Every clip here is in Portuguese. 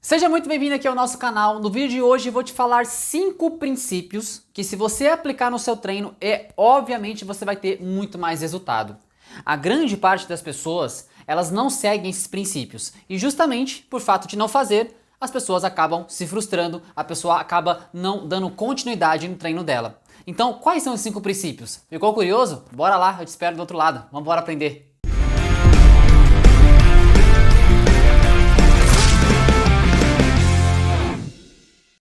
Seja muito bem-vindo aqui ao nosso canal. No vídeo de hoje eu vou te falar 5 princípios que, se você aplicar no seu treino, obviamente você vai ter muito mais resultado. A grande parte das pessoas, elas não seguem esses princípios e justamente por fato de não fazer, as pessoas acabam se frustrando, a pessoa acaba não dando continuidade no treino dela. Então, quais são os 5 princípios? Ficou curioso? Bora lá, eu te espero do outro lado. Vamos embora aprender.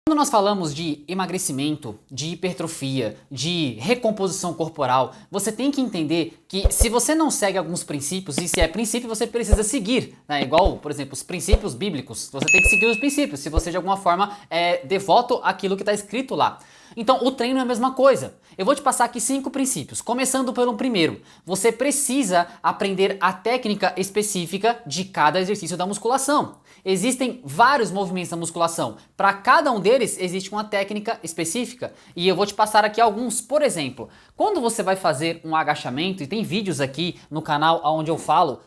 Quando nós falamos de emagrecimento, de hipertrofia, de recomposição corporal, você tem que entender que se você não segue alguns princípios, e se é princípio você precisa seguir, né? Igual, por exemplo, os princípios bíblicos, você tem que seguir os princípios, se você de alguma forma é devoto àquilo que está escrito lá. Então o treino é a mesma coisa. Eu vou te passar aqui 5 princípios, começando pelo primeiro. Você precisa aprender a técnica específica de cada exercício da musculação. Existem vários movimentos da musculação. Para cada um deles existe uma técnica específica e eu vou te passar aqui alguns. Por exemplo, quando você vai fazer um agachamento, e tem vídeos aqui no canal onde eu falo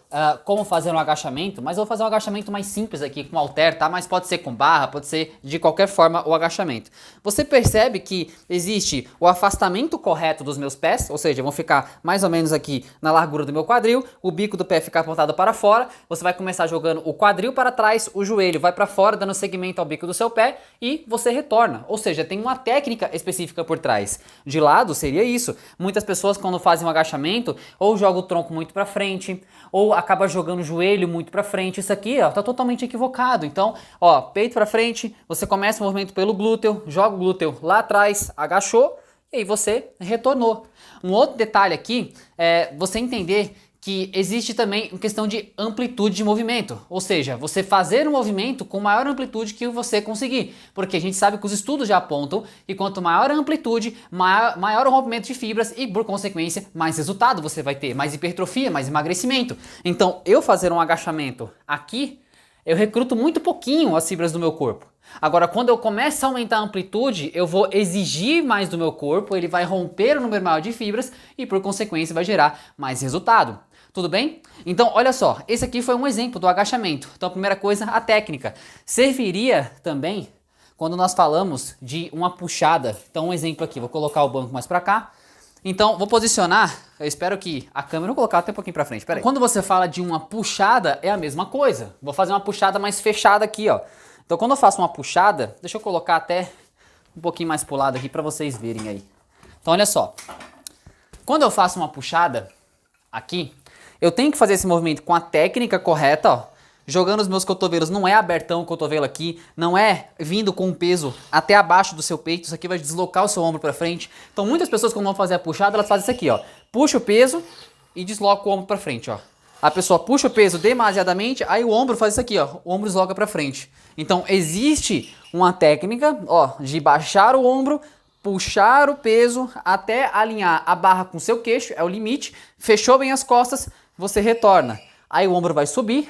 como fazer um agachamento, mas eu vou fazer um agachamento mais simples aqui com halter, tá? Mas pode ser com barra, pode ser de qualquer forma o agachamento. Você percebe que existe o afastamento correto dos meus pés, ou seja, vão ficar mais ou menos aqui na largura do meu quadril, o bico do pé fica apontado para fora, você vai começar jogando o quadril para trás, o joelho vai para fora, dando segmento ao bico do seu pé e você retorna, ou seja, tem uma técnica específica por trás. De lado seria isso. Muitas pessoas quando fazem um agachamento, ou jogam o tronco muito para frente, ou acaba jogando o joelho muito para frente. Isso aqui, ó, tá totalmente equivocado. Então, ó, peito para frente, você começa o movimento pelo glúteo, joga o glúteo lá atrás, agachou e aí você retornou. Um outro detalhe aqui é você entender que existe também uma questão de amplitude de movimento, ou seja, você fazer um movimento com maior amplitude que você conseguir, porque a gente sabe que os estudos já apontam que quanto maior a amplitude, maior o rompimento de fibras e, por consequência, mais resultado você vai ter, mais hipertrofia, mais emagrecimento. Então, eu fazer um agachamento aqui, eu recruto muito pouquinho as fibras do meu corpo. Agora, quando eu começo a aumentar a amplitude, eu vou exigir mais do meu corpo, ele vai romper o número maior de fibras e, por consequência, vai gerar mais resultado. Tudo bem? Então, olha só, esse aqui foi um exemplo do agachamento. Então, a primeira coisa, a técnica. Serviria também quando nós falamos de uma puxada. Então, um exemplo aqui, vou colocar o banco mais para cá. Então, vou posicionar, eu espero que a câmera, vou colocar até um pouquinho para frente, peraí. Quando você fala de uma puxada, é a mesma coisa. Vou fazer uma puxada mais fechada aqui, ó. Então, quando eu faço uma puxada, deixa eu colocar até um pouquinho mais pro lado aqui para vocês verem aí. Então, olha só. Quando eu faço uma puxada aqui, eu tenho que fazer esse movimento com a técnica correta, ó. Jogando os meus cotovelos, não é abertão o cotovelo aqui, não é vindo com o peso até abaixo do seu peito, isso aqui vai deslocar o seu ombro para frente. Então muitas pessoas quando vão fazer a puxada, elas fazem isso aqui, ó. Puxa o peso e desloca o ombro para frente, ó. A pessoa puxa o peso demasiadamente, aí o ombro faz isso aqui, ó. O ombro desloca para frente. Então existe uma técnica, ó, de baixar o ombro, puxar o peso até alinhar a barra com o seu queixo, é o limite. Fechou bem as costas, você retorna. Aí o ombro vai subir,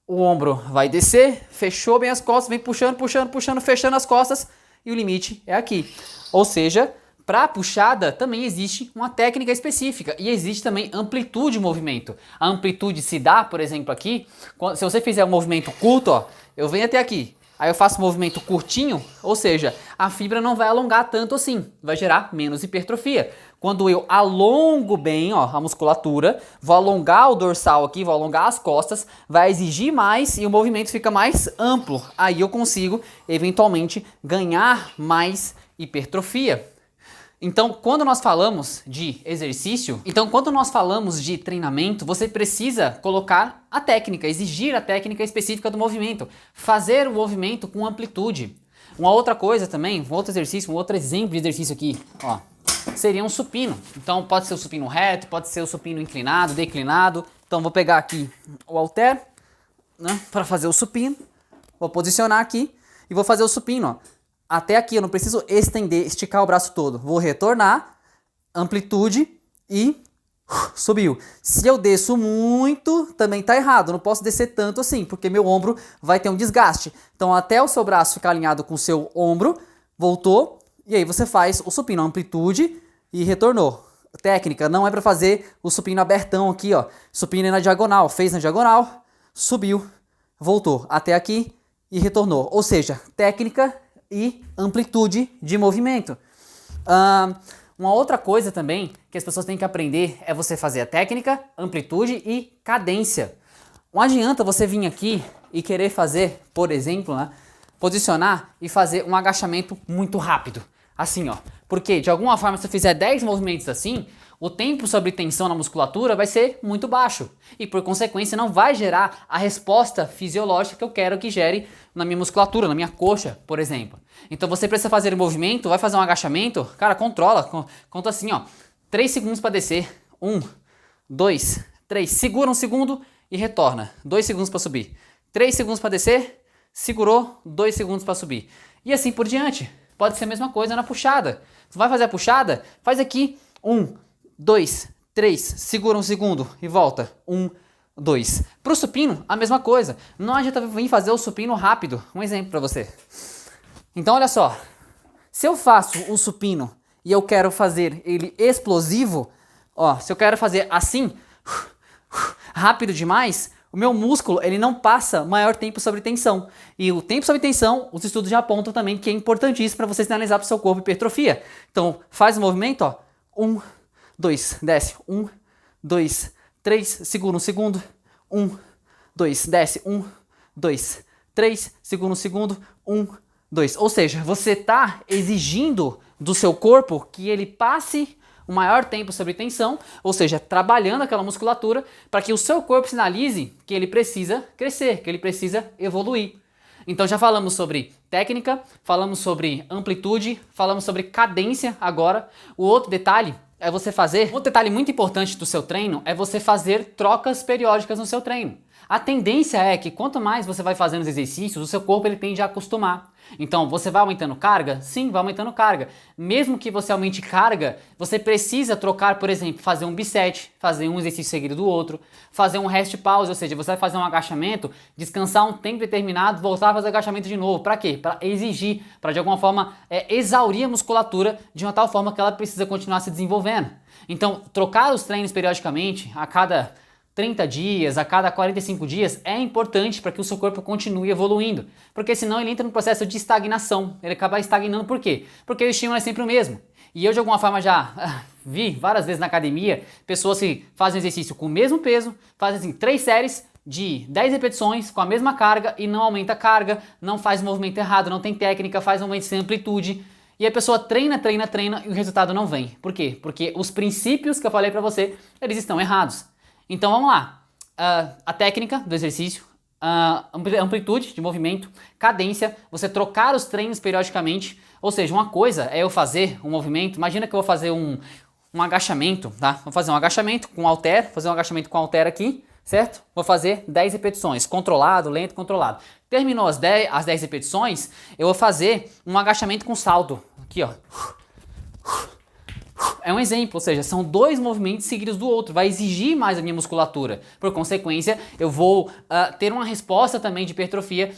o ombro vai descer, fechou bem as costas, vem puxando, puxando, puxando, fechando as costas e o limite é aqui. Ou seja, para a puxada também existe uma técnica específica e existe também amplitude de movimento. A amplitude se dá, por exemplo, aqui, se você fizer um movimento curto, ó, eu venho até aqui. Aí eu faço um movimento curtinho, ou seja, a fibra não vai alongar tanto assim, vai gerar menos hipertrofia. Quando eu alongo bem, ó, a musculatura, vou alongar o dorsal aqui, vou alongar as costas, vai exigir mais e o movimento fica mais amplo. Aí eu consigo, eventualmente, ganhar mais hipertrofia. Então, quando nós falamos de exercício, quando nós falamos de treinamento, você precisa colocar a técnica, exigir a técnica específica do movimento, fazer o movimento com amplitude. Uma outra coisa também, um outro exercício, um outro exemplo de exercício aqui, ó, seria um supino. Então, pode ser o supino reto, pode ser o supino inclinado, declinado. Então, vou pegar aqui o halter, né, para fazer o supino, vou posicionar aqui e vou fazer o supino, ó. Até aqui, eu não preciso estender, esticar o braço todo. Vou retornar, amplitude e subiu. Se eu desço muito, também tá errado. Não posso descer tanto assim, porque meu ombro vai ter um desgaste. Então, até o seu braço ficar alinhado com o seu ombro, voltou. E aí você faz o supino, amplitude e retornou. Técnica, não é para fazer o supino abertão aqui, ó. Supino na diagonal. Fez na diagonal, subiu, voltou. Até aqui, e retornou. Ou seja, técnica e amplitude de movimento. Uma outra coisa também que as pessoas têm que aprender é você fazer a técnica, amplitude e cadência. Não adianta você vir aqui e querer fazer, por exemplo, né, posicionar e fazer um agachamento muito rápido. Assim, ó. Porque, de alguma forma, se você fizer 10 movimentos assim, o tempo sobre tensão na musculatura vai ser muito baixo. E, por consequência, não vai gerar a resposta fisiológica que eu quero que gere na minha musculatura, na minha coxa, por exemplo. Então, você precisa fazer um movimento, vai fazer um agachamento, cara, controla. Conta assim, ó. 3 segundos para descer. 1, 2, 3. Segura um segundo e retorna. 2 segundos para subir. 3 segundos para descer. Segurou, 2 segundos para subir. E assim por diante. Pode ser a mesma coisa na puxada. Você vai fazer a puxada? Faz aqui 1, 2, 3, segura um segundo e volta. 1, 2. Pro supino, a mesma coisa. Não adianta vir fazer o supino rápido. Um exemplo para você. Então olha só. Se eu faço o supino e eu quero fazer ele explosivo, ó, se eu quero fazer assim, rápido demais, o meu músculo ele não passa maior tempo sobre tensão. E o tempo sobre tensão, os estudos já apontam também que é importantíssimo para você sinalizar para o seu corpo hipertrofia. Então faz o movimento, ó. 1, 2, desce. 1, 2, 3, segura um segundo. 1, 2, desce. 1, 2, 3, segura um segundo. 1, 2. Ou seja, você está exigindo do seu corpo que ele passe o maior tempo sobre tensão, ou seja, trabalhando aquela musculatura para que o seu corpo sinalize que ele precisa crescer, que ele precisa evoluir. Então já falamos sobre técnica, falamos sobre amplitude, falamos sobre cadência agora. O outro detalhe é você fazer, outro detalhe muito importante do seu treino é você fazer trocas periódicas no seu treino. A tendência é que quanto mais você vai fazendo os exercícios, o seu corpo ele tende a acostumar. Então, você vai aumentando carga? Sim, vai aumentando carga. Mesmo que você aumente carga, você precisa trocar, por exemplo, fazer um biset, fazer um exercício seguido do outro, fazer um rest pause, ou seja, você vai fazer um agachamento, descansar um tempo determinado, voltar a fazer agachamento de novo. Para quê? Para exigir, para de alguma forma exaurir a musculatura de uma tal forma que ela precisa continuar se desenvolvendo. Então, trocar os treinos periodicamente, a cada 30 dias, a cada 45 dias, é importante para que o seu corpo continue evoluindo. Porque senão ele entra no processo de estagnação. Ele acaba estagnando por quê? Porque o estímulo é sempre o mesmo. E eu, de alguma forma, já vi várias vezes na academia pessoas que fazem exercício com o mesmo peso, fazem assim 3 séries de 10 repetições com a mesma carga e não aumenta a carga, não faz o movimento errado, não tem técnica, faz um movimento sem amplitude. E a pessoa treina e o resultado não vem. Por quê? Porque os princípios que eu falei para você, eles estão errados. Então vamos lá, a técnica do exercício, amplitude de movimento, cadência, você trocar os treinos periodicamente, ou seja, uma coisa é eu fazer um movimento, imagina que eu vou fazer um agachamento, tá? Vou fazer um agachamento com halter, fazer um agachamento com halter aqui, certo? Vou fazer 10 repetições, controlado, lento, controlado. Terminou as 10 repetições, eu vou fazer um agachamento com salto, aqui ó. É um exemplo, ou seja, são 2 movimentos seguidos do outro, vai exigir mais a minha musculatura. Por consequência, eu vou ter uma resposta também de hipertrofia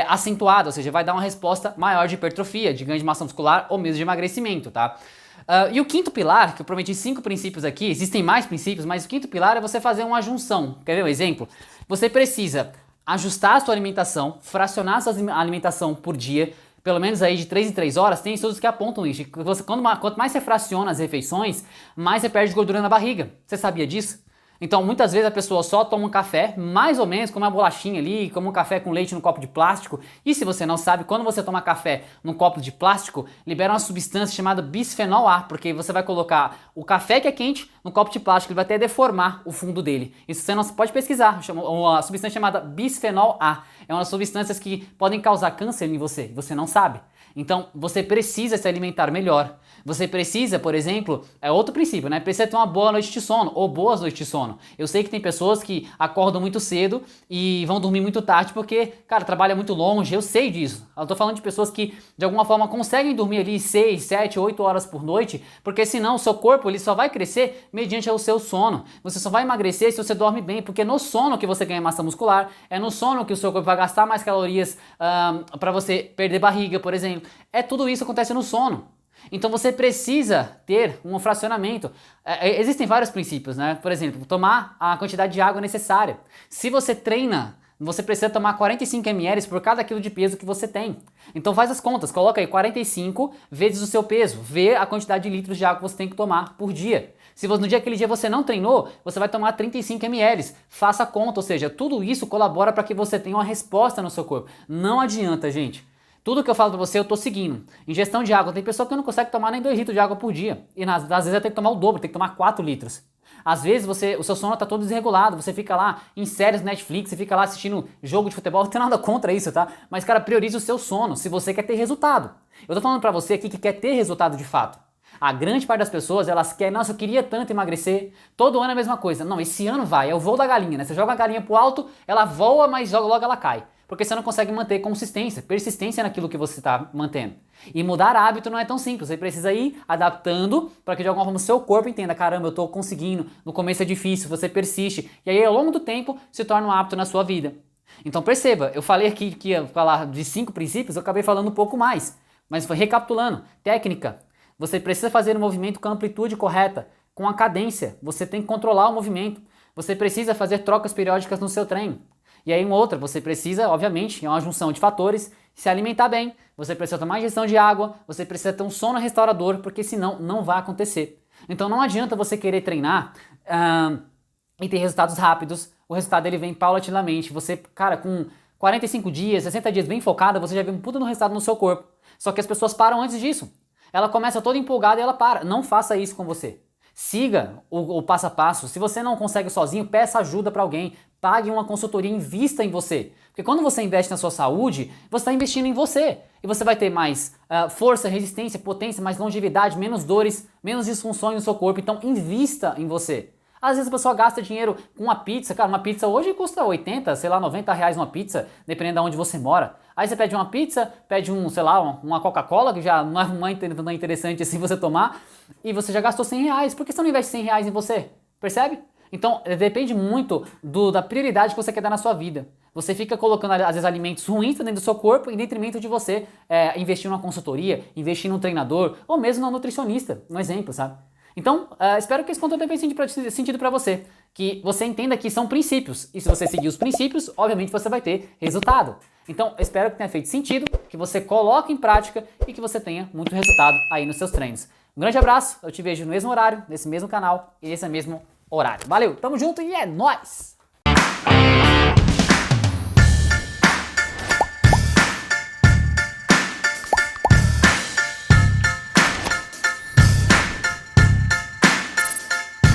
acentuada, ou seja, vai dar uma resposta maior de hipertrofia, de ganho de massa muscular ou mesmo de emagrecimento, tá? E o quinto pilar, que eu prometi 5 princípios aqui, existem mais princípios, mas o quinto pilar é você fazer uma junção. Quer ver um exemplo? Você precisa ajustar a sua alimentação, fracionar a sua alimentação por dia, pelo menos aí de 3 em 3 horas, tem estudos que apontam isso. Quanto mais você fraciona as refeições, mais você perde gordura na barriga. Você sabia disso? Então, muitas vezes a pessoa só toma um café, mais ou menos, como uma bolachinha ali, como um café com leite no copo de plástico. E se você não sabe, quando você toma café num copo de plástico, libera uma substância chamada bisfenol A, porque você vai colocar o café que é quente no copo de plástico, ele vai até deformar o fundo dele. Isso você não pode pesquisar, uma substância chamada bisfenol A. É uma das substâncias que podem causar câncer em você, você não sabe. Então, você precisa se alimentar melhor. Você precisa, por exemplo, é outro princípio, né? Precisa ter uma boa noite de sono ou boas noites de sono. Eu sei que tem pessoas que acordam muito cedo e vão dormir muito tarde porque, cara, trabalha muito longe, eu sei disso. Eu tô falando de pessoas que, de alguma forma, conseguem dormir ali 6, 7, 8 horas por noite, porque senão o seu corpo ele só vai crescer mediante o seu sono. Você só vai emagrecer se você dorme bem, porque no sono que você ganha massa muscular, é no sono que o seu corpo vai gastar mais calorias para você perder barriga, por exemplo. Tudo isso acontece no sono. Então você precisa ter um fracionamento. Existem vários princípios, né? Por exemplo, tomar a quantidade de água necessária. Se você treina você precisa tomar 45 ml por cada quilo de peso que você tem. Então faz as contas, coloca aí 45 vezes o seu peso, vê a quantidade de litros de água que você tem que tomar por dia. Se no dia aquele dia você não treinou, você vai tomar 35 ml. Faça a conta, ou seja, tudo isso colabora para que você tenha uma resposta no seu corpo. Não adianta, gente. Tudo que eu falo pra você, eu tô seguindo. Ingestão de água, tem pessoa que não consegue tomar nem 2 litros de água por dia. E às vezes vai ter que tomar o dobro, tem que tomar 4 litros. Às vezes o seu sono tá todo desregulado, você fica lá em séries Netflix, você fica lá assistindo jogo de futebol, não tem nada contra isso, tá? Mas, cara, priorize o seu sono, se você quer ter resultado. Eu tô falando pra você aqui que quer ter resultado de fato. A grande parte das pessoas, elas querem, nossa, eu queria tanto emagrecer, todo ano é a mesma coisa. Não, esse ano vai, é o voo da galinha, né? Você joga a galinha pro alto, ela voa, mas logo ela cai. Porque você não consegue manter consistência, persistência naquilo que você está mantendo. E mudar hábito não é tão simples, você precisa ir adaptando para que de alguma forma o seu corpo entenda, caramba, eu estou conseguindo, no começo é difícil, você persiste, e aí ao longo do tempo se torna um hábito na sua vida. Então perceba, eu falei aqui que ia falar de 5 princípios, eu acabei falando um pouco mais, mas recapitulando, técnica, você precisa fazer o movimento com a amplitude correta, com a cadência, você tem que controlar o movimento, você precisa fazer trocas periódicas no seu treino. E aí uma outra, você precisa, obviamente, é uma junção de fatores, se alimentar bem, você precisa tomar ingestão de água, você precisa ter um sono restaurador, porque senão não vai acontecer. Então não adianta você querer treinar e ter resultados rápidos, o resultado ele vem paulatinamente. Você, cara, com 45 dias, 60 dias bem focada, você já vê um puta no resultado no seu corpo. Só que as pessoas param antes disso. Ela começa toda empolgada e ela para. Não faça isso com você. Siga o passo a passo. Se você não consegue sozinho, peça ajuda para alguém. Pague uma consultoria, invista em você. Porque quando você investe na sua saúde, você está investindo em você. E você vai ter mais força, resistência, potência, mais longevidade, menos dores, menos disfunções no seu corpo. Então invista em você. Às vezes a pessoa gasta dinheiro com uma pizza. Cara, uma pizza hoje custa 80, sei lá, 90 reais uma pizza, dependendo de onde você mora. Aí você pede uma pizza, pede sei lá, uma Coca-Cola, que já não é tão interessante assim você tomar, e você já gastou 100 reais. Por que você não investe 100 reais em você? Percebe? Então, depende muito da prioridade que você quer dar na sua vida. Você fica colocando, às vezes, alimentos ruins dentro do seu corpo em detrimento de você investir numa consultoria, investir num treinador, ou mesmo num nutricionista, um exemplo, sabe? Então, espero que esse conteúdo tenha feito sentido para você, que você entenda que são princípios, e se você seguir os princípios, obviamente você vai ter resultado. Então, espero que tenha feito sentido, que você coloque em prática e que você tenha muito resultado aí nos seus treinos. Um grande abraço, eu te vejo no mesmo horário, nesse mesmo canal e nesse mesmo horário. Valeu, tamo junto e é nóis!